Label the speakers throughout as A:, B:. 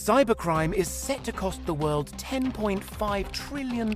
A: Cybercrime is set to cost the world $10.5 trillion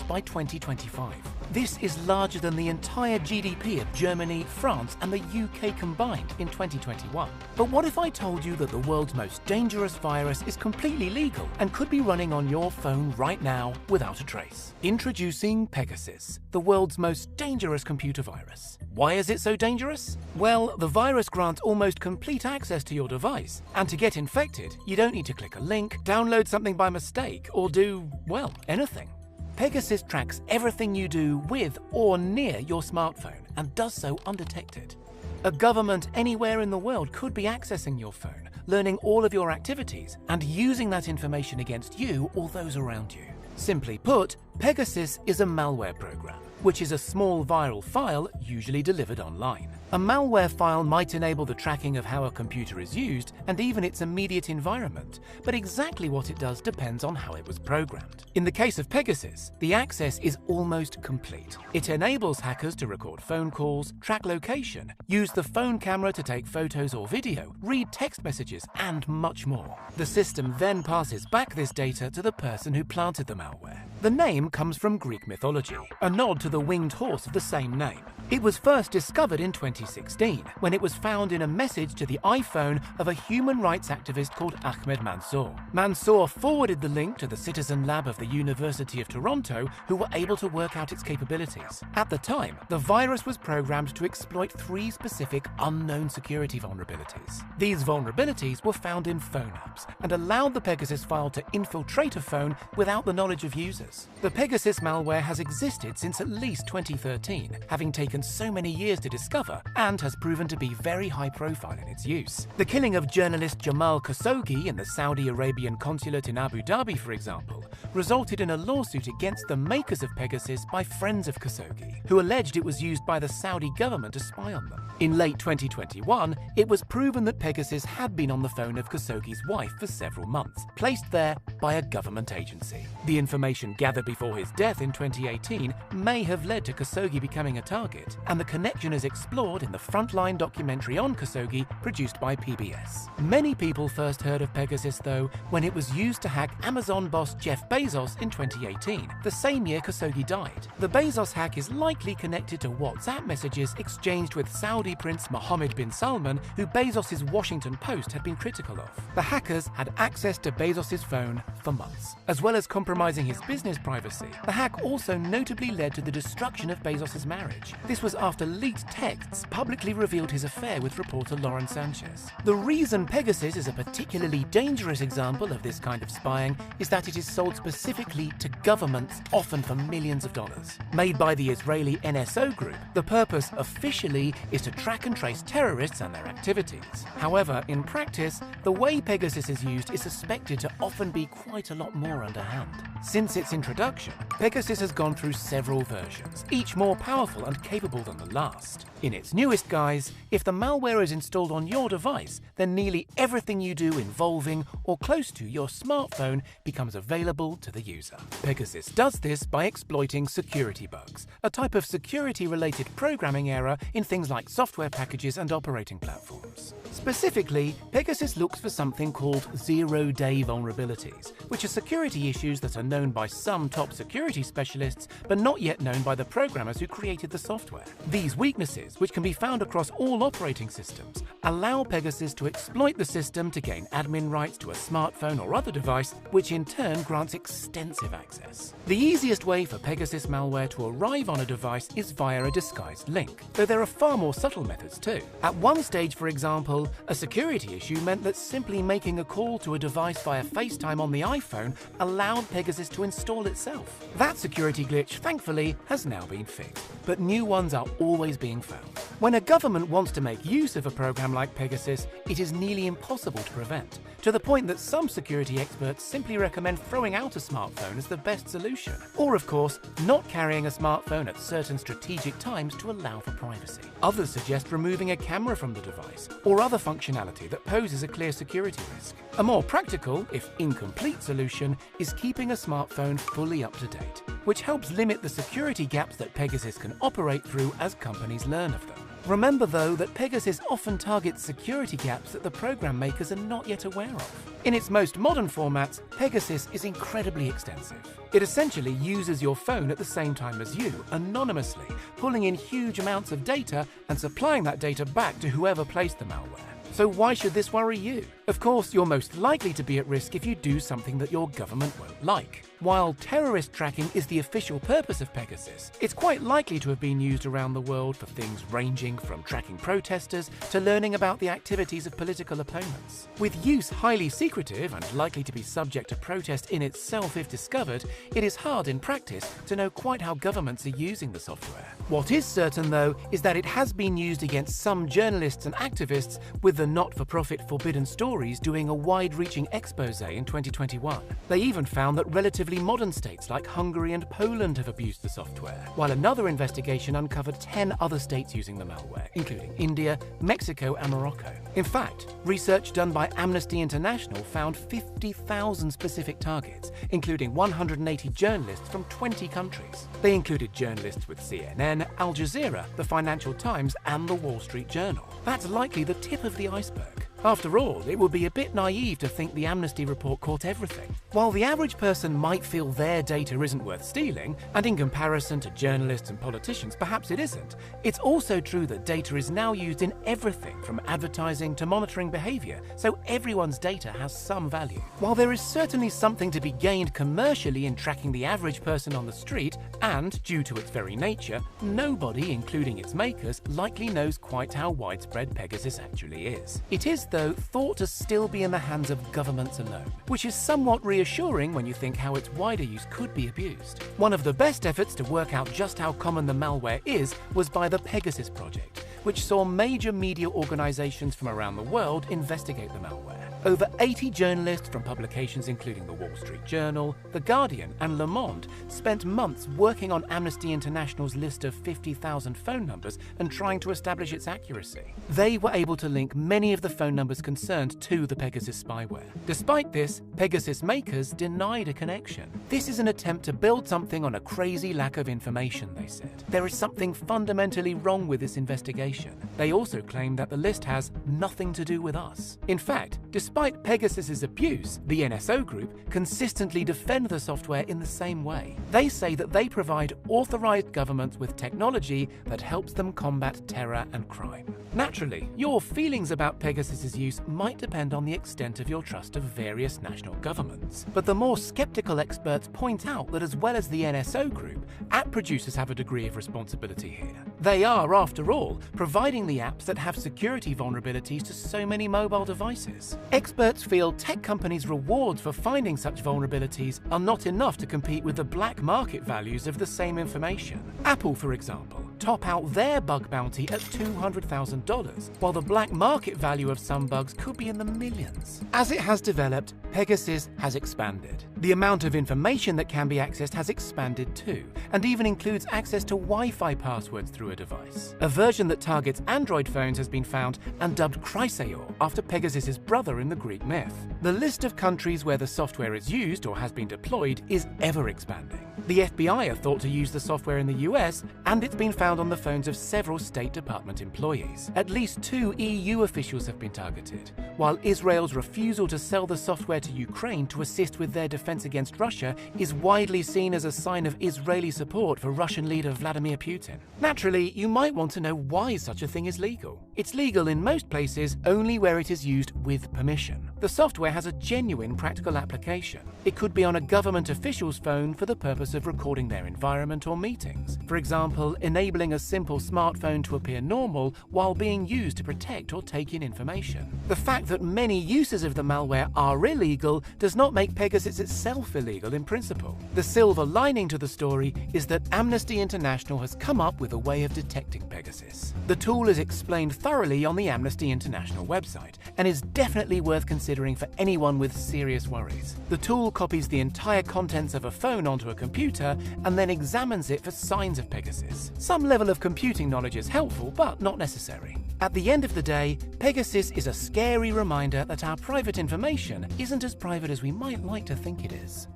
A: by 2025. This is larger than the entire GDP of Germany, France, and the UK combined in 2021. But what if I told you that the world's most dangerous virus is completely legal and could be running on your phone right now without a trace? Introducing Pegasus, the world's most dangerous computer virus. Why is it so dangerous? Well, the virus grants almost complete access to your device, and to get infected, you don't need to click a link, download something by mistake, or do, well, anything. Pegasus tracks everything you do with or near your smartphone and does so undetected. A government anywhere in the world could be accessing your phone, learning all of your activities, and using that information against you or those around you. Simply put, Pegasus is a malware program, which is a small viral file usually delivered online. A malware file might enable the tracking of how a computer is used and even its immediate environment, but exactly what it does depends on how it was programmed. In the case of Pegasus, the access is almost complete. It enables hackers to record phone calls, track location, use the phone camera to take photos or video, read text messages, and much more. The system then passes back this data to the person who planted the malware. The name comes from Greek mythology, a nod to the winged horse of the same name. It was first discovered in 2016, when it was found in a message to the iPhone of a human rights activist called Ahmed Mansour. Mansour forwarded the link to the Citizen Lab of the University of Toronto, who were able to work out its capabilities. At the time, the virus was programmed to exploit 3 specific unknown security vulnerabilities. These vulnerabilities were found in phone apps and allowed the Pegasus file to infiltrate a phone without the knowledge of users. The Pegasus malware has existed since at least 2013, having taken so many years to discover, and has proven to be very high profile in its use. The killing of journalist Jamal Khashoggi in the Saudi Arabian consulate in Abu Dhabi, for example, resulted in a lawsuit against the makers of Pegasus by friends of Khashoggi, who alleged it was used by the Saudi government to spy on them. In late 2021, it was proven that Pegasus had been on the phone of Khashoggi's wife for several months, placed there by a government agency. The information gathered before his death in 2018 may have led to Khashoggi becoming a target, and the connection is explored in the Frontline documentary on Khashoggi produced by PBS. Many people first heard of Pegasus, though, when it was used to hack Amazon boss Jeff Bezos in 2018, the same year Khashoggi died. The Bezos hack is likely connected to WhatsApp messages exchanged with Saudi Prince Mohammed bin Salman, who Bezos's Washington Post had been critical of. The hackers had access to Bezos's phone for months. As well as compromising his business privacy, the hack also notably led to the destruction of Bezos's marriage. This was after leaked texts publicly revealed his affair with reporter Lauren Sanchez. The reason Pegasus is a particularly dangerous example of this kind of spying is that it is sold specifically to governments, often for millions of dollars. Made by the Israeli NSO group, the purpose officially is to track and trace terrorists and their activities. However, in practice, the way Pegasus is used is suspected to often be quite a lot more underhand. Since its introduction, Pegasus has gone through several versions, each more powerful and capable than the last. In its newest guise, if the malware is installed on your device, then nearly everything you do involving or close to your smartphone becomes available to the user. Pegasus does this by exploiting security bugs, a type of security-related programming error in things like software packages and operating platforms. Specifically, Pegasus looks for something called zero-day vulnerabilities, which are security issues that are known by some top security specialists, but not yet known by the programmers who created the software. These weaknesses, which can be found across all operating systems, allow Pegasus to exploit the system to gain admin rights to a smartphone or other device, which in turn grants extensive access. The easiest way for Pegasus malware to arrive on a device is via a disguised link, though there are far more subtle methods too. At one stage, for example, a security issue meant that simply making a call to a device via FaceTime on the iPhone allowed Pegasus to install itself. That security glitch, thankfully, has now been fixed, but new ones are always being found. When a government wants to make use of a program like Pegasus, it is nearly impossible to prevent, to the point that some security experts simply recommend throwing out a smartphone as the best solution, or of course, not carrying a smartphone at certain strategic times to allow for privacy. Others suggest removing a camera from the device, or other functionality that poses a clear security risk. A more practical, if incomplete solution is keeping a smartphone fully up to date, which helps limit the security gaps that Pegasus can operate through as companies learn of them. Remember though that Pegasus often targets security gaps that the program makers are not yet aware of. In its most modern formats, Pegasus is incredibly extensive. It essentially uses your phone at the same time as you, anonymously, pulling in huge amounts of data and supplying that data back to whoever placed the malware. So why should this worry you? Of course, you're most likely to be at risk if you do something that your government won't like. While terrorist tracking is the official purpose of Pegasus, it's quite likely to have been used around the world for things ranging from tracking protesters to learning about the activities of political opponents. With use highly secretive and likely to be subject to protest in itself if discovered, it is hard in practice to know quite how governments are using the software. What is certain, though, is that it has been used against some journalists and activists, with the not-for-profit Forbidden Stories doing a wide-reaching expose in 2021. They even found that relatively modern states like Hungary and Poland have abused the software, while another investigation uncovered 10 other states using the malware, including India, Mexico and Morocco. In fact, research done by Amnesty International found 50,000 specific targets, including 180 journalists from 20 countries. They included journalists with CNN, Al Jazeera, the Financial Times and the Wall Street Journal. That's likely the tip of the iceberg. After all, it would be a bit naive to think the Amnesty report caught everything. While the average person might feel their data isn't worth stealing, and in comparison to journalists and politicians, perhaps it isn't, it's also true that data is now used in everything from advertising to monitoring behavior, so everyone's data has some value. While there is certainly something to be gained commercially in tracking the average person on the street, and, due to its very nature, nobody, including its makers, likely knows quite how widespread Pegasus actually is. It is, though, thought to still be in the hands of governments alone, which is somewhat reassuring when you think how its wider use could be abused. One of the best efforts to work out just how common the malware is was by the Pegasus project, which saw major media organizations from around the world investigate the malware. Over 80 journalists from publications including the Wall Street Journal, The Guardian and Le Monde spent months working on Amnesty International's list of 50,000 phone numbers and trying to establish its accuracy. They were able to link many of the phone numbers concerned to the Pegasus spyware. Despite this, Pegasus makers denied a connection. This is an attempt to build something on a crazy lack of information, they said. There is something fundamentally wrong with this investigation. They also claim that the list has nothing to do with us. In fact, despite Pegasus's abuse, the NSO group consistently defend the software in the same way. They say that they provide authorized governments with technology that helps them combat terror and crime. Naturally, your feelings about Pegasus's use might depend on the extent of your trust of various national governments. But the more skeptical experts point out that as well as the NSO group, app producers have a degree of responsibility here. They are, after all, providing the apps that have security vulnerabilities to so many mobile devices. Experts feel tech companies' rewards for finding such vulnerabilities are not enough to compete with the black market values of the same information. Apple, for example, top out their bug bounty at $200,000, while the black market value of some bugs could be in the millions. As it has developed, Pegasus has expanded. The amount of information that can be accessed has expanded too, and even includes access to Wi-Fi passwords through a device. A version that targets Android phones has been found and dubbed Chrysaor after Pegasus's brother in the Greek myth. The list of countries where the software is used or has been deployed is ever expanding. The FBI are thought to use the software in the US, and it's been found on the phones of several State Department employees. At least 2 EU officials have been targeted, while Israel's refusal to sell the software to Ukraine to assist with their defense against Russia is widely seen as a sign of Israeli support for Russian leader Vladimir Putin. Naturally, you might want to know why such a thing is legal. It's legal in most places only where it is used with permission. The software has a genuine practical application. It could be on a government official's phone for the purpose of recording their environment or meetings. For example, enabling a simple smartphone to appear normal while being used to protect or take in information. The fact that many uses of the malware are illegal does not make Pegasus itself illegal in principle. The silver lining to the story is that Amnesty International has come up with a way of detecting Pegasus. The tool is explained thoroughly on the Amnesty International website and is definitely worth considering for anyone with serious worries. The tool copies the entire contents of a phone onto a computer and then examines it for signs of Pegasus. Some level of computing knowledge is helpful, but not necessary. At the end of the day, Pegasus is a scary reminder that our private information isn't as private as we might like to think it is.